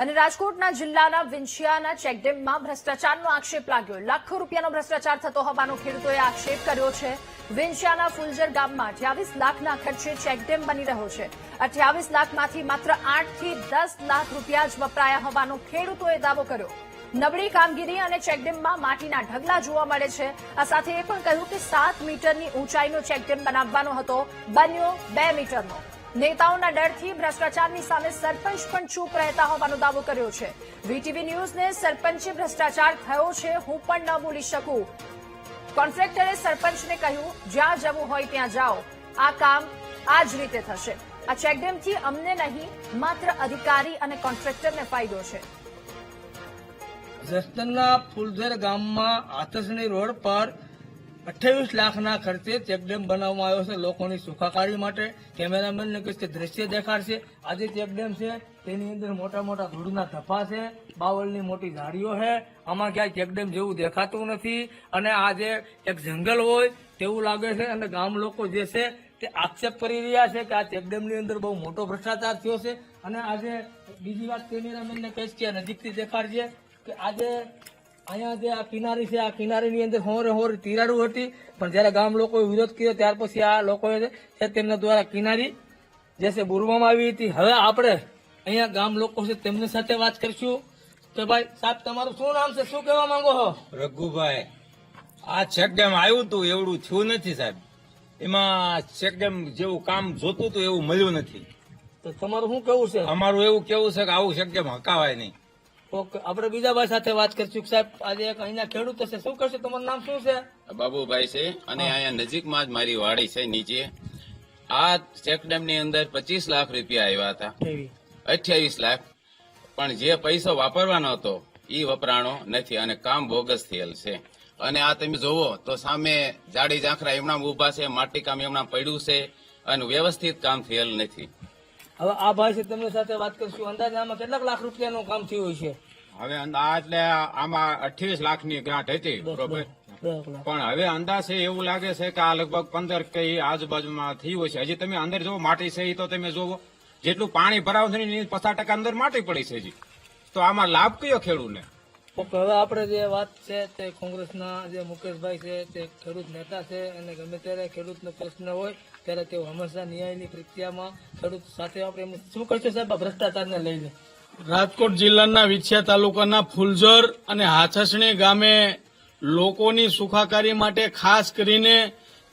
અને રાજકોટના જિલ્લાના વિંછિયાના ચેકડેમમાં ભ્રષ્ટાચારનો આક્ષેપ લાગ્યો। લાખો રૂપિયાનો ભ્રષ્ટાચાર થતો હોવાનો ખેડૂતોએ આક્ષેપ કર્યો છે। વિંછિયાના ફુલજર ગામમાં 28 લાખના ખર્ચે ચેકડેમ બની રહ્યો છે। 28 લાખમાંથી માત્ર 8 થી 10 લાખ રૂપિયા જ વપરાયા હોવાનો ખેડૂતોએ દાવો કર્યો। નબળી કામગીરી અને ચેકડેમમાં માટીના ઢગલા જોવા મળે છે। આ સાથે એ પણ કહ્યું કે 7 મીટરની ઊંચાઈનો ચેકડેમ બનાવવાનો હતો, બન્યો 2 મીટરનો। નેતાઓના ડરથી ભ્રષ્ટાચારની સામે સરપંચ પણ ચૂપ રહેતા હોવાનો દાવો કર્યો છે। વીટીવી ન્યૂઝને સરપંચે ભ્રષ્ટાચાર થયો છે, હું પણ ન બોલી શકું। કોન્ટ્રાક્ટરે સરપંચને કહ્યું, જ્યાં જવું હોય ત્યાં જાઓ, આ કામ આ જ રીતે થશે। આ ચેકડેમથી અમને નહીં, માત્ર અધિકારી અને કોન્ટ્રાક્ટરને ફાયદો છે। જસદણના ફુલઝર ગામમાં આતસણી રોડ પર 28 લાખના ખર્ચે ચેકડેમ બનાવવામાં આવ્યો છે લોકોની સુખાકારી માટે। કેમેરામેનને કહીશ કે દ્રશ્ય દેખાડશે। આજે ચેકડેમ છે તેની અંદર મોટા મોટા ધૂળના ધફા છે, બાવળની મોટી ઝાડીઓ છે, આમાં ક્યાંય ચેકડેમ જેવું દેખાતું નથી અને આ જે એક જંગલ હોય તેવું લાગે છે। અને ગામ લોકો જે છે તે આક્ષેપ કરી રહ્યા છે કે આ ચેકડેમની અંદર બહુ મોટો ભ્રષ્ટાચાર થયો છે। અને આજે બીજી વાત કેમેરામેનને કહીશ કે નજીકથી દેખાડશે કે આજે અહીંયા જે આ કિનારી છે, આ કિનારીની અંદર હોરે તિરાડું હતી, પણ જયારે ગામ લોકોએ વિરોધ કર્યો ત્યાર પછી આ લોકોએ તેમના દ્વારા કિનારી જે છે બુરવામાં આવી હતી। હવે આપણે અહીંયા ગામ લોકો છે તેમની સાથે વાત કરીશું કે ભાઈ સાહેબ તમારું શું નામ છે, શું કહેવા માંગો છો? રઘુભાઈ, આ ચેકડેમ આવ્યું હતું એવડું થયું નથી સાહેબ। એમાં ચેકડેમ જેવું કામ જોતું હતું એવું મળ્યું નથી। તો તમારું શું કેવું છે? અમારું એવું કેવું છે કે આવું ચેકડેમ હકાવાય નહીં। ઓકે, આપણે બીજા ભાઈ સાથે વાત કરીશું। સાહેબ આજે એક અહીંયા ખેડૂત છે, શું કરશે? તમારું નામ શું છે? બાબુભાઈ છે અને અહીંયા નજીકમાં જ મારી વાડી છે નીચે। આ ચેકડેમ ની અંદર 25 લાખ રૂપિયા આવ્યા હતા, 28 લાખ, પણ જે પૈસો વાપરવાનો હતો એ વપરાણો નથી અને કામ બોગસ થયેલ છે। અને આ તમે જોવો તો સામે જાડી ઝાંખરા એમના ઉભા છે, માટી કામ એમના પડ્યું છે અને વ્યવસ્થિત કામ થયેલ નથી। હવે આ ભાઈ છે તેમની સાથે વાત કરીશું। અંદાજે આમાં કેટલાક લાખ રૂપિયાનું કામ થયું છે? હવે એટલે આમાં 28 લાખની ગ્રાન્ટ હતી બરોબર, પણ હવે અંદાજે એવું લાગે છે કે આ લગભગ 15 કે આજુબાજુમાં થયું છે। હજી તમે અંદર જોવો માટી છે એ તો તમે જોવો, જેટલું પાણી ભરાવું છે 50% અંદર માટી પડી છે હજી, તો આમાં લાભ કયો ખેડૂતને? ઓકે, હવે આપણે જે વાત છે તે કોંગ્રેસના જે મુકેશભાઈ છે તે ખેડૂત નેતા છે અને ગમે ત્યારે ખેડૂતનો પ્રશ્ન હોય ત્યારે તેઓ હંમેશા ન્યાયની પ્રક્રિયામાં ખેડૂત સાથે આપણે એમ શું કરશો સાહેબ આ ભ્રષ્ટાચારને લઈને? રાજકોટ જિલ્લાના વિછિયા તાલુકાના ફુલઝર અને હાથસણી ગામે લોકોની સુખાકારી માટે ખાસ કરીને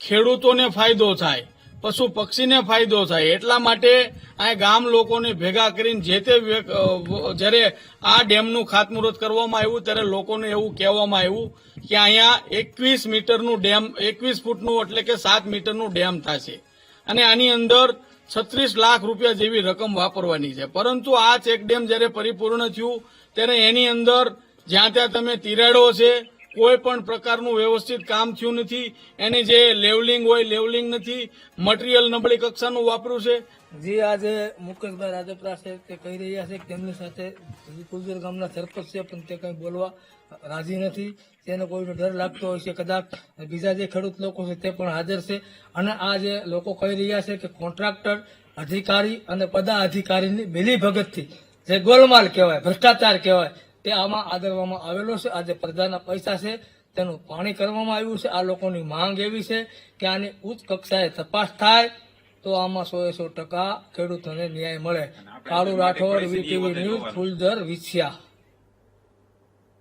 ખેડૂતોને ફાયદો થાય, પશુ પક્ષીને ફાયદો થાય એટલા માટે આ ગામ લોકોને ભેગા કરીને જે તે જ્યારે આ ડેમનું ખાતમુહૂર્ત કરવામાં આવ્યું ત્યારે લોકોને એવું કહેવામાં આવ્યું કે અહીંયા 21 મીટરનું ડેમ, 21 ફૂટનું એટલે કે 7 મીટરનું ડેમ થશે અને આની અંદર 36 લાખ રૂપિયા જેવી રકમ વાપરવાની છે। પરંતુ આ ચેકડેમ જ્યારે પરિપૂર્ણ થયું ત્યારે એની અંદર જ્યાં ત્યાં તમે તિરાડો છે, કોઈ પણ પ્રકારનું વ્યવસ્થિત કામ થયું નથી। એની જે લેવલિંગ હોય લેવલિંગ નથી, મટીરીયલ નબળી કક્ષાનું વાપર્યું છે। જે આજે મુકેશભાઈ રાજપરા છે તે કહી રહ્યા છે કે તેમની સાથે ફુલઝર ગામના સરપંચ છે પણ તે કંઈ બોલવા રાજી નથી। તેને કોઈનો ડર લાગતો હોય છે, કદાચ બીજા જે ખેડૂત લોકો છે તે પણ હાજર છે। અને આ જે લોકો કહી રહ્યા છે કે કોન્ટ્રાક્ટર, અધિકારી અને પદાધિકારીની મિલીભગતથી જે ગોલમાલ કહેવાય, ભ્રષ્ટાચાર કહેવાય, તે આમાં આદરવામાં આવેલો છે। આજે પ્રજાના પૈસા છે તેનું પાણી કરવામાં આવ્યું છે। આ લોકોની માંગ એવી છે કે આની ઉચ્ચ કક્ષાએ તપાસ થાય તો આમાં 100% ખેડૂતોને ન્યાય મળે। કાળુ રાઠોડ, વીટીવી ન્યૂઝ, ફુલઝર, વિછિયા।